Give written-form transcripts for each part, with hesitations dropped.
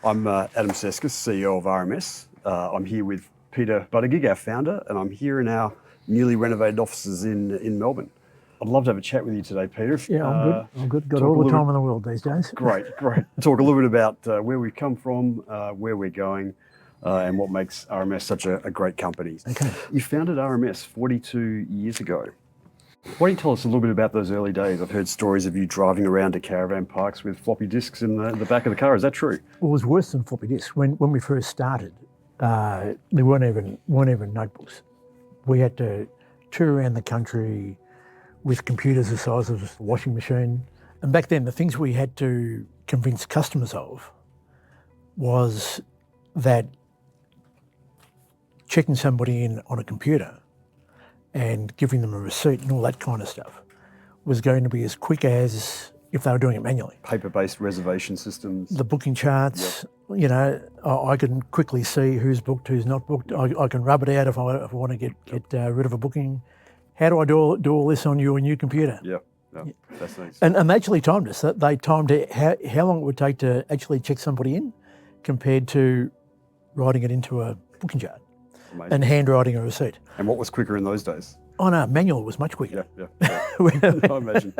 I'm Adam Seskis, CEO of RMS. I'm here with Peter Buttigieg, our founder, and I'm here in our newly renovated offices in Melbourne. I'd love to have a chat with you today, Peter. Yeah, I'm good. I'm good. Got all the time in the world these days. Great. Talk a little bit about where we've come from, where we're going, and what makes RMS such a great company. Okay. You founded RMS 42 years ago. Why don't you tell us a little bit about those early days? I've heard stories of you driving around to caravan parks with floppy disks in the back of the car. Is that true? Well, it was worse than floppy disks. When we first started, there weren't even notebooks. We had to tour around the country with computers the size of a washing machine. And back then, the things we had to convince customers of was that checking somebody in on a computer and giving them a receipt and all that kind of stuff was going to be as quick as if they were doing it manually. Paper-based reservation systems. The booking charts, you know, I can quickly see who's booked, who's not booked. I can rub it out if I want to get rid of a booking. How do I do all this on your new computer? Yeah, that's nice. And they actually timed us. They timed how long it would take to actually check somebody in compared to writing it into a booking chart. Amazing. And handwriting a receipt. And what was quicker in those days? Oh no, manual was much quicker. Yeah. I imagine.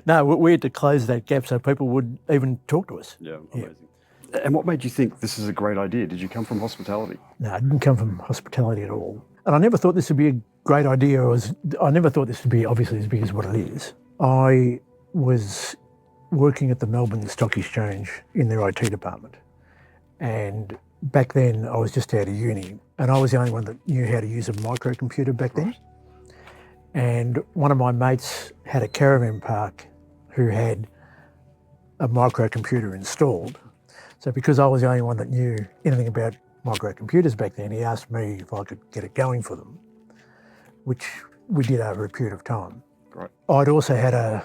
No, we had to close that gap so people would even talk to us. Yeah, amazing. Yeah. And what made you think this is a great idea? Did you come from hospitality? No, I didn't come from hospitality at all. And I never thought this would be a great idea. I never thought this would be obviously as big as what it is. I was working at the Melbourne Stock Exchange in their IT department. And back then I was just out of uni and I was the only one that knew how to use a microcomputer back then. And one of my mates had a caravan park who had a microcomputer installed. So because I was the only one that knew anything about microcomputers back then, he asked me if I could get it going for them, which we did over a period of time. Right. I'd also had a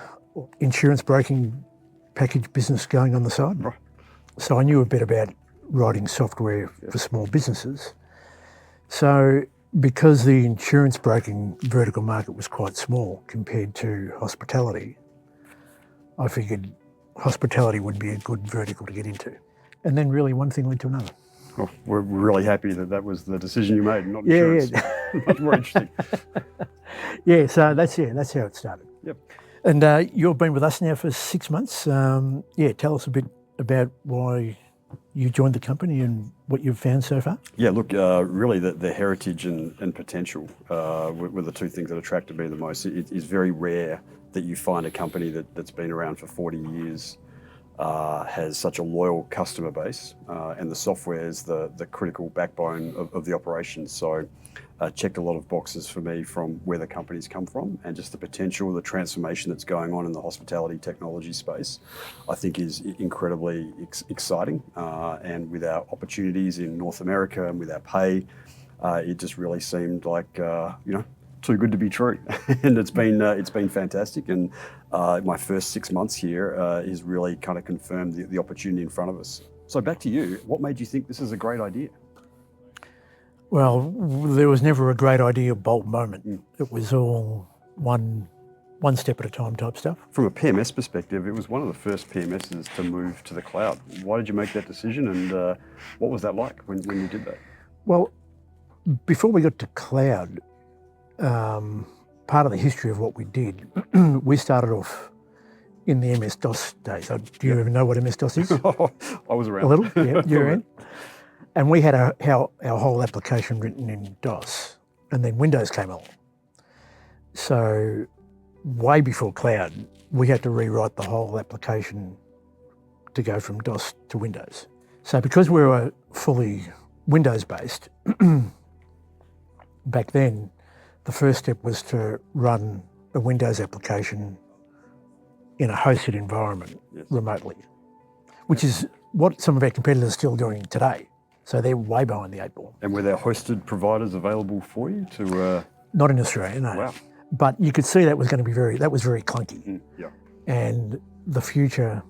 insurance broking package business going on the side. Right. So I knew a bit about writing software for small businesses. So because the insurance broking vertical market was quite small compared to hospitality, I figured hospitality would be a good vertical to get into. And then really one thing led to another. Well, we're really happy that was the decision you made, not insurance. Yeah. Much more interesting. Yeah, so that's how it started. Yep. And you've been with us now for 6 months. Tell us a bit about why you joined the company and what you've found so far. Yeah, look, really the heritage and potential were the two things that attracted me the most. It is very rare that you find a company that's been around for 40 years, has such a loyal customer base, and the software is the critical backbone of the operation. So checked a lot of boxes for me from where the company's come from, and just the potential, the transformation that's going on in the hospitality technology space, I think is incredibly exciting. And with our opportunities in North America and with our pay, it just really seemed like, too good to be true. And it's been fantastic. And my first 6 months here is really kind of confirmed the opportunity in front of us. So back to you, what made you think this is a great idea? Well, there was never a great idea, bold moment. It was all one step at a time type stuff. From a PMS perspective, it was one of the first PMSs to move to the cloud. Why did you make that decision, and what was that like when you did that? Well, before we got to cloud, part of the history of what we did, we started off in the MS-DOS days. Do you even know what MS-DOS is? I was around. A little, yeah, you're in. And we had our whole application written in DOS, and then Windows came along. So way before cloud, we had to rewrite the whole application to go from DOS to Windows. So because we were fully Windows-based, back then, the first step was to run a Windows application in a hosted environment remotely, which is what some of our competitors are still doing today. So they're way behind the 8 ball. And were there hosted providers available for you to? Not in Australia, no. Wow. But you could see that was very clunky. Yeah. And the future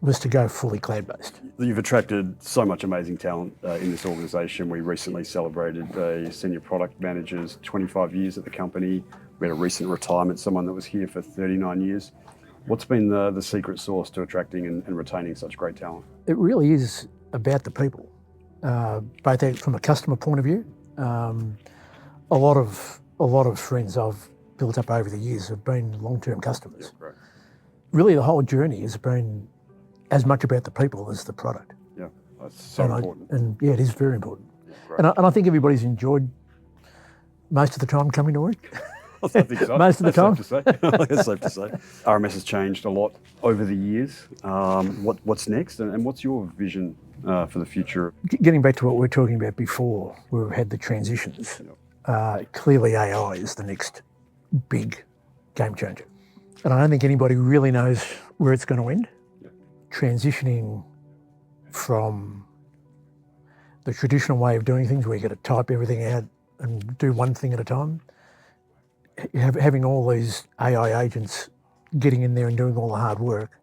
was to go fully cloud-based. You've attracted so much amazing talent in this organisation. We recently celebrated a senior product manager's 25 years at the company. We had a recent retirement, someone that was here for 39 years. What's been the secret sauce to attracting and retaining such great talent? It really is about the people, both from a customer point of view. A lot of friends I've built up over the years have been long-term customers. Right. Really, the whole journey has been as much about the people as the product. Yeah, that's so important. And yeah, it is very important. Yeah, and I think everybody's enjoyed most of the time coming to work. I think so. Most of the time. Safe to say. That's safe to say. RMS has changed a lot over the years. What's next, and what's your vision for the future? Getting back to what we were talking about before, where we've had the transitions, clearly AI is the next big game changer. And I don't think anybody really knows where it's going to end. Yeah. Transitioning from the traditional way of doing things, where you got to type everything out and do one thing at a time, having all these AI agents getting in there and doing all the hard work,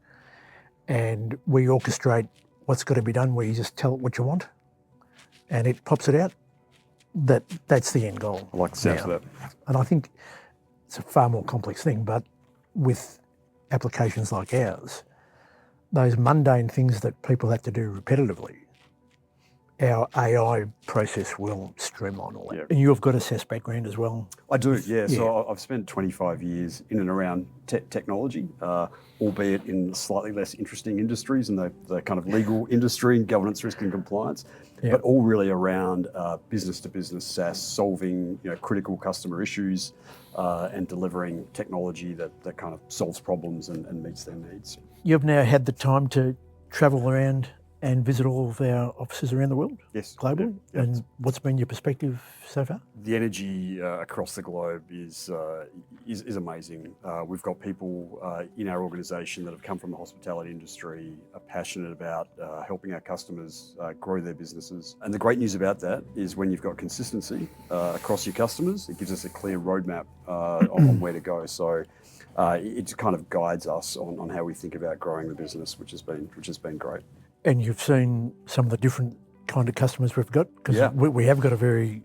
and we orchestrate what's got to be done, where you just tell it what you want and it pops it out. That's the end goal. I like the sound of that. And I think it's a far more complex thing, but with applications like ours, those mundane things that people have to do repetitively, our AI process will streamline all that. Yeah. And you've got a SaaS background as well. I do, yeah. So I've spent 25 years in and around technology, albeit in slightly less interesting industries, in the kind of legal industry and governance, risk and compliance, but all really around business-to-business SaaS, solving critical customer issues and delivering technology that kind of solves problems and meets their needs. You've now had the time to travel around and visit all of our offices around the world? Yes. Globally? Yeah. And what's been your perspective so far? The energy across the globe is amazing. We've got people in our organisation that have come from the hospitality industry, are passionate about helping our customers grow their businesses. And the great news about that is when you've got consistency across your customers, it gives us a clear roadmap on where to go. So it kind of guides us on how we think about growing the business, which has been great. And you've seen some of the different kind of customers we've got, because we have got a very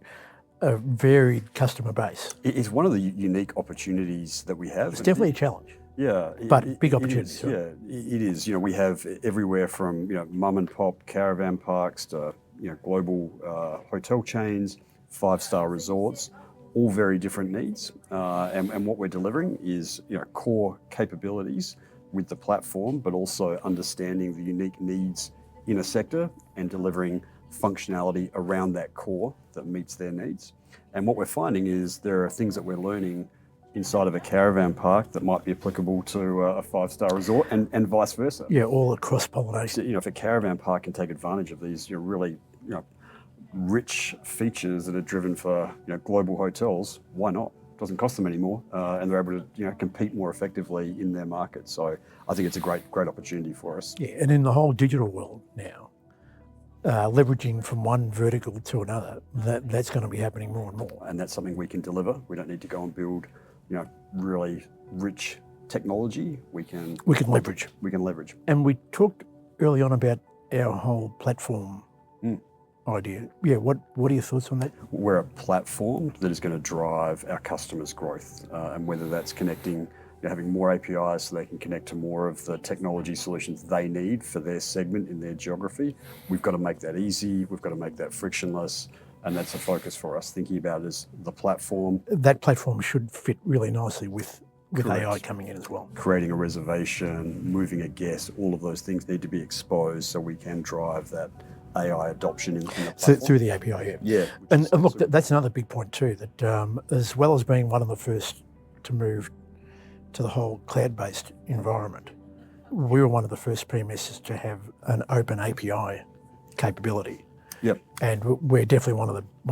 varied customer base. It's one of the unique opportunities that we have. It's definitely a challenge. Yeah, but big opportunities. Yeah, it is. We have everywhere from mum and pop caravan parks to global hotel chains, 5-star resorts, all very different needs. And what we're delivering is core capabilities with the platform, but also understanding the unique needs in a sector and delivering functionality around that core that meets their needs. And what we're finding is there are things that we're learning inside of a caravan park that might be applicable to a 5-star resort and vice versa. Yeah, all across pollination. If a caravan park can take advantage of these really rich features that are driven for global hotels, why not? Doesn't cost them anymore, and they're able to compete more effectively in their market. So I think it's a great opportunity for us. Yeah, and in the whole digital world now, leveraging from one vertical to another, that's going to be happening more and more. And that's something we can deliver. We don't need to go and build, really rich technology. We can leverage. We can leverage. And we talked early on about our whole platform idea. Yeah, what are your thoughts on that? We're a platform that is going to drive our customers' growth, and whether that's connecting, having more APIs so they can connect to more of the technology solutions they need for their segment in their geography. We've got to make that easy. We've got to make that frictionless, and that's a focus for us, thinking about it as the platform. That platform should fit really nicely with AI coming in as well. Creating a reservation, moving a guest, all of those things need to be exposed so we can drive that AI adoption in the platform. Through the API, yeah. And look, that's another big point too, that as well as being one of the first to move to the whole cloud-based environment, we were one of the first PMSs to have an open API capability. Yep. And we're definitely one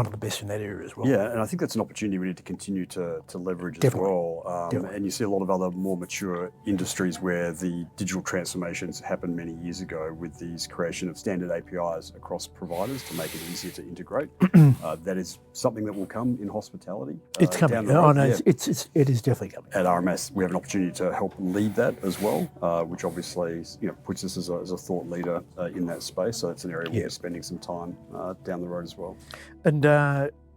of the best in that area as well. Yeah, and I think that's an opportunity we need to continue to leverage as well. And you see a lot of other more mature industries where the digital transformations happened many years ago with these creation of standard APIs across providers to make it easier to integrate. That is something that will come in hospitality. It's coming. Down the road. It is definitely coming. At RMS, we have an opportunity to help lead that as well, which obviously puts us as a thought leader in that space. So it's an area we'll be spending some time down the road as well. And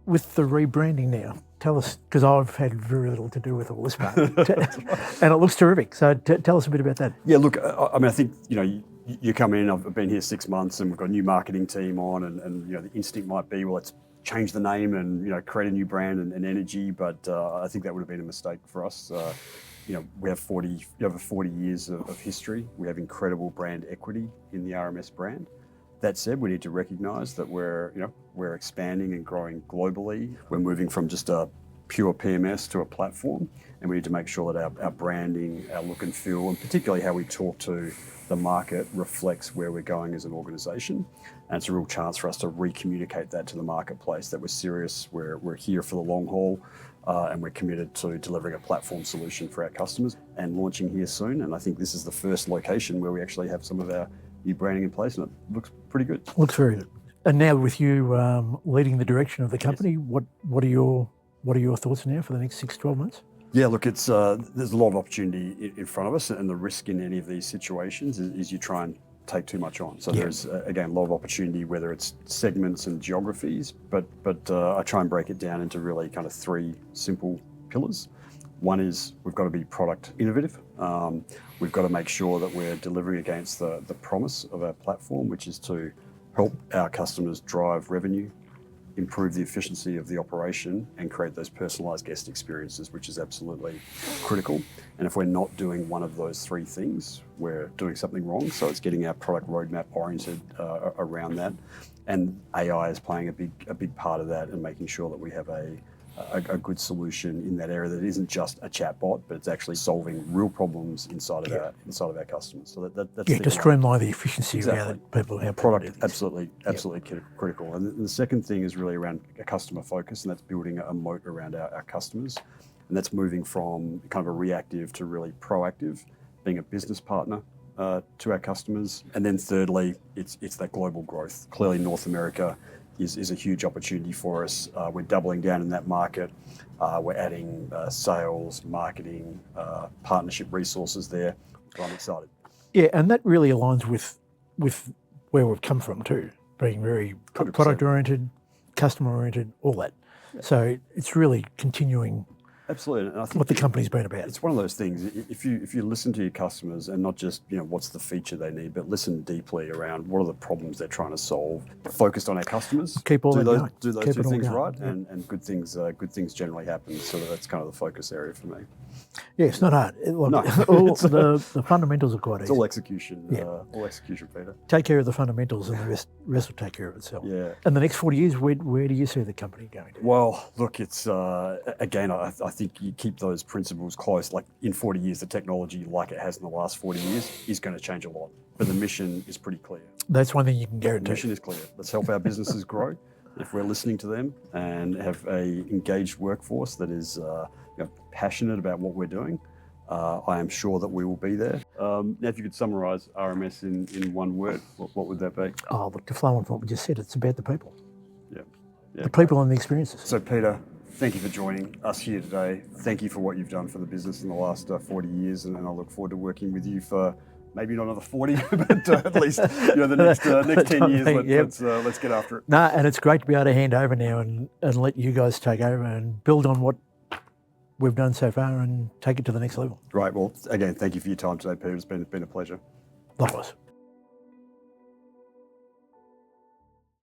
with the rebranding now, tell us, because I've had very little to do with all this part, and it looks terrific. So tell us a bit about that. Yeah, look, I mean, I think, you come in, I've been here 6 months and we've got a new marketing team on and the instinct might be, well, let's change the name and, create a new brand and energy. But I think that would have been a mistake for us. We have over 40 years of history. We have incredible brand equity in the RMS brand. That said, we need to recognise that we're expanding and growing globally. We're moving from just a pure PMS to a platform, and we need to make sure that our branding, our look and feel, and particularly how we talk to the market reflects where we're going as an organisation. And it's a real chance for us to re-communicate that to the marketplace, that we're serious, we're here for the long haul, and we're committed to delivering a platform solution for our customers and launching here soon. And I think this is the first location where we actually have some of our new branding in place, and it looks pretty good. Looks very good. And now with you leading the direction of the company, yes. What are your thoughts now for the next 6-12 months? Yeah, look, it's there's a lot of opportunity in front of us, and the risk in any of these situations is you try and take too much on. So there's again a lot of opportunity, whether it's segments and geographies, but I try and break it down into really kind of 3 simple pillars. One is we've got to be product innovative. We've got to make sure that we're delivering against the promise of our platform, which is to help our customers drive revenue, improve the efficiency of the operation, and create those personalised guest experiences, which is absolutely critical. And if we're not doing one of those 3 things, we're doing something wrong. So it's getting our product roadmap oriented around that. And AI is playing a big part of that, and making sure that we have a good solution in that area that isn't just a chatbot, but it's actually solving real problems inside of our customers. So that's to streamline the efficiency of how people product. Absolutely critical. And the second thing is really around a customer focus, and that's building a moat around our customers, and that's moving from kind of a reactive to really proactive, being a business partner to our customers. And then thirdly, it's that global growth. Clearly, North America is a huge opportunity for us. We're doubling down in that market. We're adding sales, marketing, partnership resources there. So I'm excited. Yeah, and that really aligns with where we've come from too, being very 100%. Product-oriented, customer-oriented, all that. Yeah. So it's really continuing. Absolutely, and I think what the company's been about. It's one of those things. If you listen to your customers and not just what's the feature they need, but listen deeply around what are the problems they're trying to solve. Focused on our customers. Keep all do those two things right, yeah. and good things generally happen. So that's kind of the focus area for me. Yeah, it's not hard. The fundamentals are quite easy. It's all execution. Yeah. All execution, Peter. Take care of the fundamentals, and the rest will take care of itself. Yeah. And the next 40 years, where do you see the company going to? Well, look, it's again, I think you keep those principles close. Like in 40 years, the technology, like it has in the last 40 years, is going to change a lot. But the mission is pretty clear. That's one thing you can guarantee. The mission is clear. Let's help our businesses grow. If we're listening to them and have a engaged workforce that is passionate about what we're doing, I am sure that we will be there. Now, if you could summarise RMS in one word, what would that be? Oh, look, to flow on what we just said, it's about the people. Yeah. The people and the experiences. So, Peter, thank you for joining us here today. Thank you for what you've done for the business in the last 40 years, and I look forward to working with you for maybe not another 40, but at least the next 10 years. Let's get after it. No, and it's great to be able to hand over now and let you guys take over and build on what we've done so far and take it to the next level. Right. Well, again, thank you for your time today, Peter. It's been a pleasure. Likewise.